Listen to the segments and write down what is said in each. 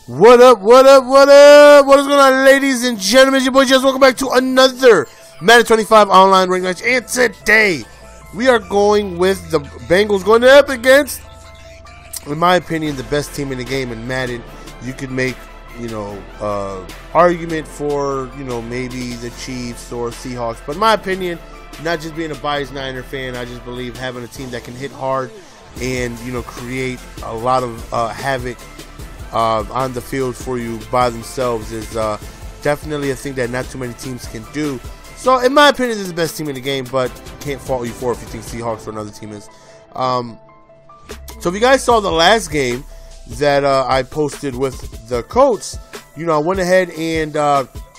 What up, what up, what up? What is going on, ladies and gentlemen? Your boy Jess. Welcome back to another Madden 25 online ring match. And today, we are going with the Bengals going up against, in my opinion, the best team in the game in Madden. You could make, argument for, maybe the Chiefs or Seahawks. But in my opinion, not just being a biased Niner fan, I just believe having a team that can hit hard and, create a lot of havoc on the field for you by themselves is definitely a thing that not too many teams can do. So in my opinion, this is the best team in the game, but can't fault you for if you think Seahawks or another team is. So if you guys saw the last game that I posted with the Colts, I went ahead and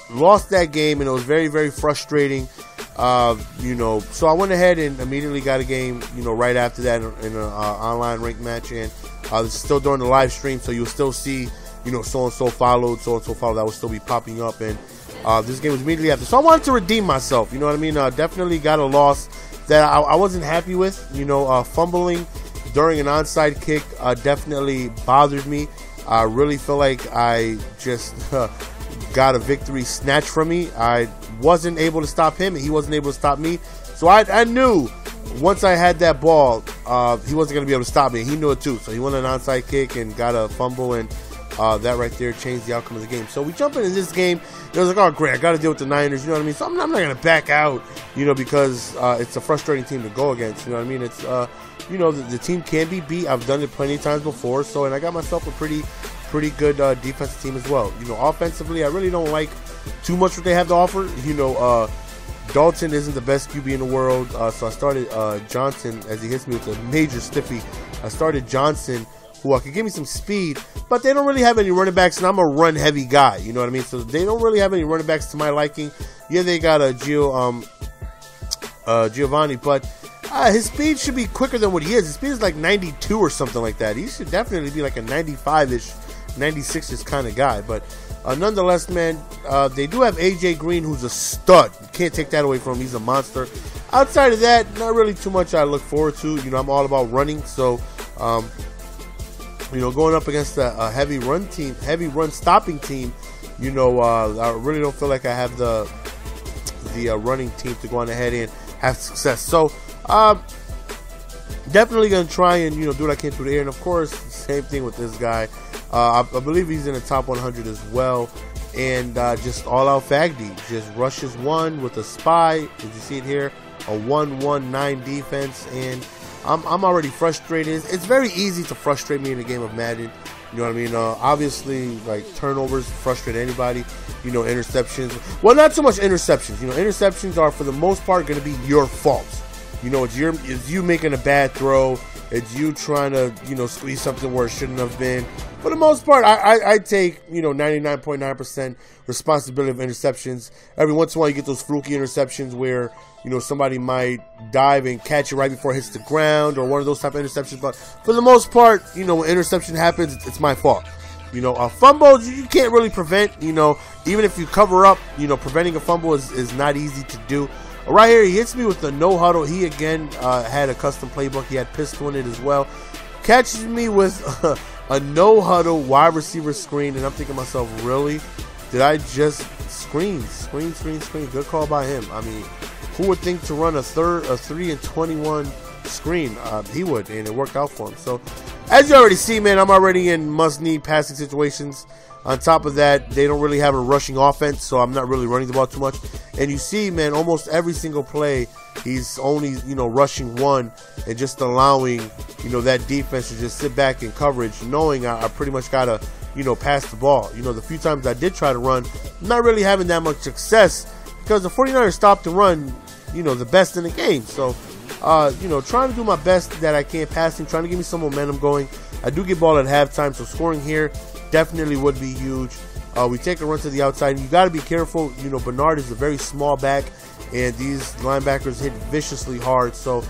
lost that game, and it was very, very frustrating. So I went ahead and immediately got a game, right after that in an online ranked match, and this is still during the live stream, so you'll still see, so-and-so followed, that will still be popping up, and this game was immediately after. So I wanted to redeem myself, you know what I mean? Definitely got a loss that I wasn't happy with, fumbling during an onside kick definitely bothered me. I really feel like I just got a victory snatched from me. I wasn't able to stop him, and he wasn't able to stop me. So I knew once I had that ball, he wasn't going to be able to stop me. He knew it too. So he went an onside kick and got a fumble, and that right there changed the outcome of the game. So we jump into this game. It was like, oh, great, I got to deal with the Niners. You know what I mean? So I'm not going to back out, because it's a frustrating team to go against. You know what I mean? It's, the team can be beat. I've done it plenty of times before. So, and I got myself a pretty good defensive team as well. Offensively, I really don't like too much what they have to offer. Dalton isn't the best QB in the world, so I started Johnson as he hits me with a major stiffy. I started Johnson, who could give me some speed, but they don't really have any running backs, and I'm a run-heavy guy, you know what I mean? So they don't really have any running backs to my liking. Yeah, they got a Giovanni, but his speed should be quicker than what he is. His speed is like 92 or something like that. He should definitely be like a 95-ish, 96-ish kind of guy, but nonetheless, man, they do have AJ Green, who's a stud. You can't take that away from him. He's a monster. Outside of that, not really too much I look forward to. I'm all about running, so going up against a heavy run team, heavy run stopping team, I really don't feel like I have the running team to go on ahead and have success. So definitely gonna try and do what I can through the air, and of course, same thing with this guy. I believe he's in the top 100 as well, and just all-out Fagdy, just rushes one with a spy. Did you see it here? A 1-1-9 defense, and I'm already frustrated. It's very easy to frustrate me in a game of Madden. You know what I mean? Obviously, like turnovers frustrate anybody. Interceptions. Well, not so much interceptions. Interceptions are for the most part going to be your fault. It's you making a bad throw. It's you trying to, squeeze something where it shouldn't have been. For the most part, I take, 99.9% responsibility of interceptions. Every once in a while, you get those fluky interceptions where, somebody might dive and catch it right before it hits the ground, or one of those type of interceptions. But for the most part, when interception happens, it's my fault. A fumble, you can't really prevent, even if you cover up, preventing a fumble is not easy to do. Right here, he hits me with the no huddle. He again had a custom playbook. He had pistol in it as well. Catches me with a no huddle wide receiver screen, and I'm thinking to myself, really? Did I just screen? Good call by him. I mean, who would think to run a 3 and 21 screen? He would, and it worked out for him. So, as you already see, man, I'm already in must-need passing situations. On top of that, they don't really have a rushing offense, so I'm not really running the ball too much. And you see, man, almost every single play, he's only, rushing one and just allowing, that defense to just sit back in coverage, knowing I pretty much got to, pass the ball. The few times I did try to run, I'm not really having that much success because the 49ers stopped the run, the best in the game. So, trying to do my best that I can passing, trying to give me some momentum going. I do get ball at halftime, so scoring here definitely would be huge. We take a run to the outside, and you got to be careful. Bernard is a very small back, and these linebackers hit viciously hard, so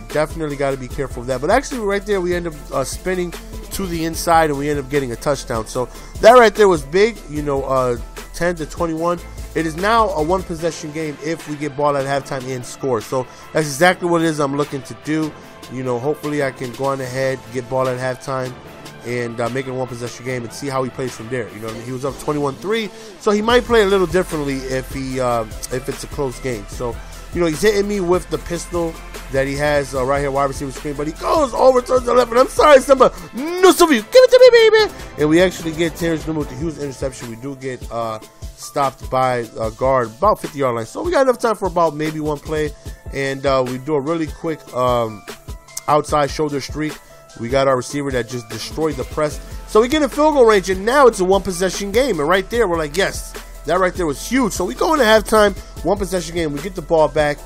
definitely got to be careful of that. But actually, right there, we end up spinning to the inside, and we end up getting a touchdown. So that right there was big, 10-21. It is now a one-possession game if we get ball at halftime and score. So that's exactly what it is I'm looking to do. Hopefully I can go on ahead, get ball at halftime, and make it a one possession game and see how he plays from there. You know what I mean? He was up 21-3, so he might play a little differently if it's a close game. So, you know, he's hitting me with the pistol that he has right here, wide receiver screen, but he goes over towards the left, and I'm sorry, Simba, no, Sylvia, give it to me, baby. And we actually get Terrence Newman with the huge interception. We do get stopped by a guard about 50-yard line, so we got enough time for about maybe one play, and we do a really quick outside shoulder streak. We got our receiver that just destroyed the press, so we get in field goal range, and now it's a one possession game. And right there, we're like, yes, that right there was huge. So we go into halftime, one possession game. We get the ball back,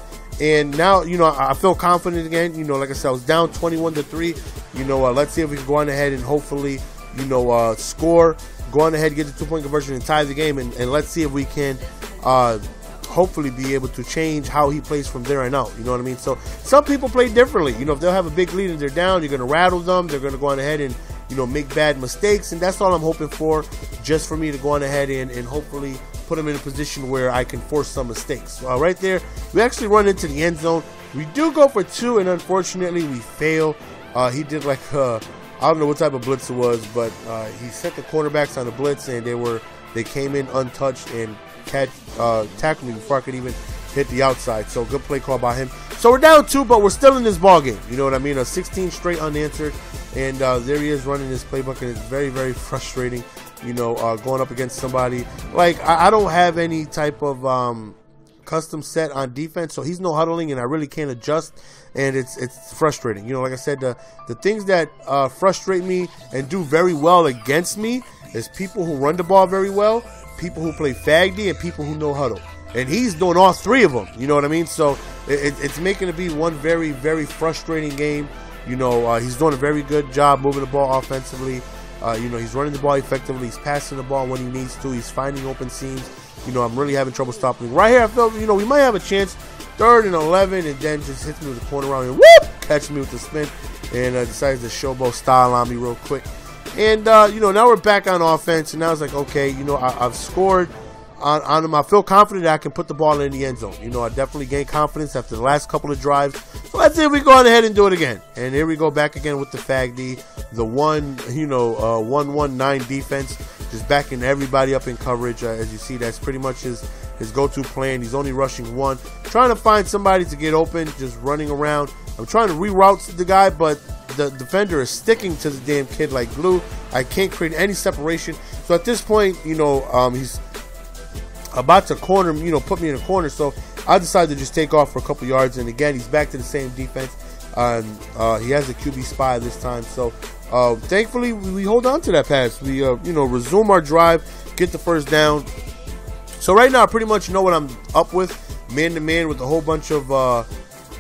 and now, you know, I feel confident again. You know, like I said, I was down 21-3. You know, let's see if we can go on ahead and hopefully, you know, score, go on ahead, get the 2-point conversion, and tie the game, and let's see if we can hopefully be able to change how he plays from there on out. You know what I mean? So some people play differently. You know, if they'll have a big lead and they're down, you're going to rattle them. They're going to go on ahead and, you know, make bad mistakes. And that's all I'm hoping for, just for me to go on ahead and hopefully put them in a position where I can force some mistakes. Right there, we actually run into the end zone. We do go for 2, and unfortunately we fail. He did like, I don't know what type of blitz it was, but he set the cornerbacks on the blitz, and they came in untouched and tackled me before I could even hit the outside. So good play call by him. So we're down 2, but we're still in this ball game. You know what I mean? 16 straight unanswered, and there he is running his playbook, and it's very, very frustrating. You know, going up against somebody like I don't have any type of custom set on defense, so he's no huddling, and I really can't adjust, and it's frustrating. You know, like I said, the things that frustrate me and do very well against me is people who run the ball very well, people who play fag D, and people who know huddle. And he's doing all 3 of them. You know what I mean? So it's making it be one very, very frustrating game. You know, he's doing a very good job moving the ball offensively. You know, he's running the ball effectively. He's passing the ball when he needs to. He's finding open seams. You know, I'm really having trouble stopping. Right here, I felt, you know, we might have a chance. 3rd and 11, and then just hits me with the corner round and whoop, catch me with the spin, and decides to showboat style on me real quick. And, you know, now we're back on offense, and now it's like, okay, you know, I've scored on him. I feel confident that I can put the ball in the end zone. You know, I definitely gained confidence after the last couple of drives. So let's see if we go on ahead and do it again. And here we go back again with the fag D, the 1-1-9 defense, just backing everybody up in coverage. As you see, that's pretty much his go-to plan. He's only rushing 1, trying to find somebody to get open, just running around. I'm trying to reroute the guy, but the defender is sticking to the damn kid like glue. I can't create any separation. So at this point, you know, he's about to corner, you know, put me in a corner. So I decided to just take off for a couple yards. And again, he's back to the same defense. He has a QB spy this time. So thankfully, we hold on to that pass. We, you know, resume our drive, get the first down. So right now, I pretty much know what I'm up with, man-to-man with a whole bunch of,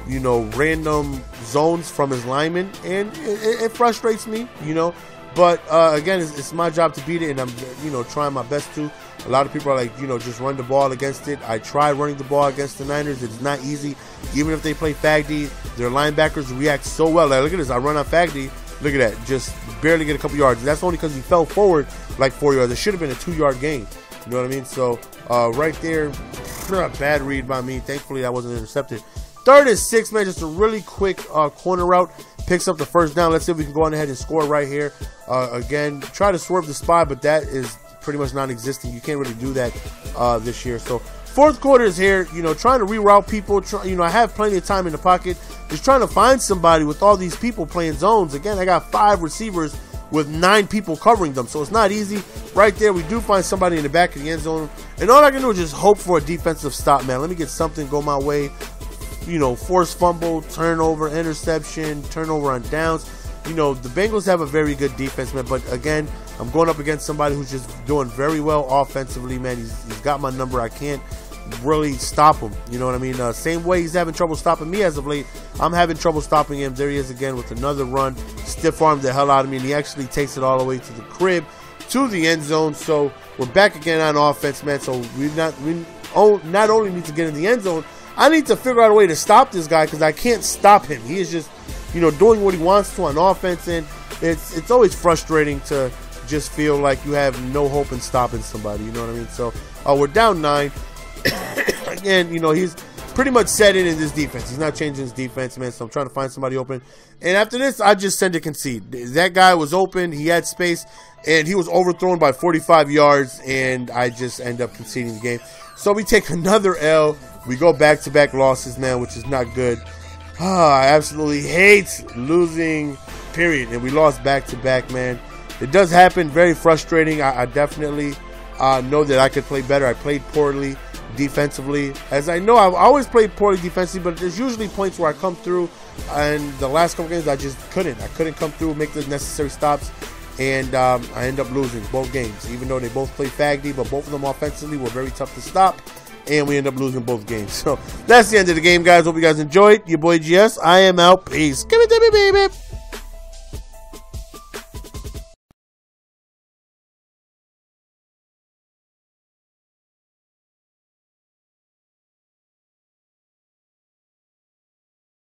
you know, random zones from his linemen. And it frustrates me, you know. But, again, it's my job to beat it, and I'm, you know, trying my best to. A lot of people are like, you know, just run the ball against it. I tried running the ball against the Niners. It's not easy. Even if they play fag D, their linebackers react so well. Like, look at this. I run on fag D. Look at that. Just barely get a couple yards. And that's only because he fell forward like 4 yards. It should have been a 2-yard gain. You know what I mean? So, right there, bad read by me. Thankfully, I wasn't intercepted. 3rd and 6, man. Just a really quick corner route. Picks up the first down. Let's see if we can go on ahead and score right here. Again, try to swerve the spy, but that is pretty much non-existent. You can't really do that this year. So 4th quarter is here, you know, trying to reroute people. You know, I have plenty of time in the pocket, just trying to find somebody with all these people playing zones. Again, I got 5 receivers with 9 people covering them, so it's not easy. Right there, we do find somebody in the back of the end zone, and all I can do is just hope for a defensive stop, man. Let me get something go my way. You know, forced fumble, turnover, interception, turnover on downs. You know, the Bengals have a very good defense, man, but again, I'm going up against somebody who's just doing very well offensively, man. He's got my number. I can't really stop him. You know what I mean? Same way he's having trouble stopping me as of late, I'm having trouble stopping him. There he is again with another run. Stiff armed the hell out of me, and he actually takes it all the way to the crib, to the end zone. So we're back again on offense, man. So we not only need to get in the end zone, I need to figure out a way to stop this guy, because I can't stop him. He is just, you know, doing what he wants to on offense, and it's always frustrating to just feel like you have no hope in stopping somebody. You know what I mean? So we're down 9. Again, you know, he's pretty much set in this defense. He's not changing his defense, man. So I'm trying to find somebody open. And after this, I just send a concede. That guy was open. He had space, and he was overthrown by 45 yards, and I just end up conceding the game. So we take another L. We go back-to-back losses, man, which is not good. I absolutely hate losing, period. And we lost back-to-back, man. It does happen. Very frustrating. I definitely know that I could play better. I played poorly defensively. As I know, I've always played poorly defensively, but there's usually points where I come through. And the last couple games, I just couldn't. I couldn't come through, make the necessary stops. And I end up losing both games, even though they both play faggy, but both of them offensively were very tough to stop. And we end up losing both games. So that's the end of the game, guys. Hope you guys enjoyed. Your boy GS. I am out. Peace. Give it to me, baby.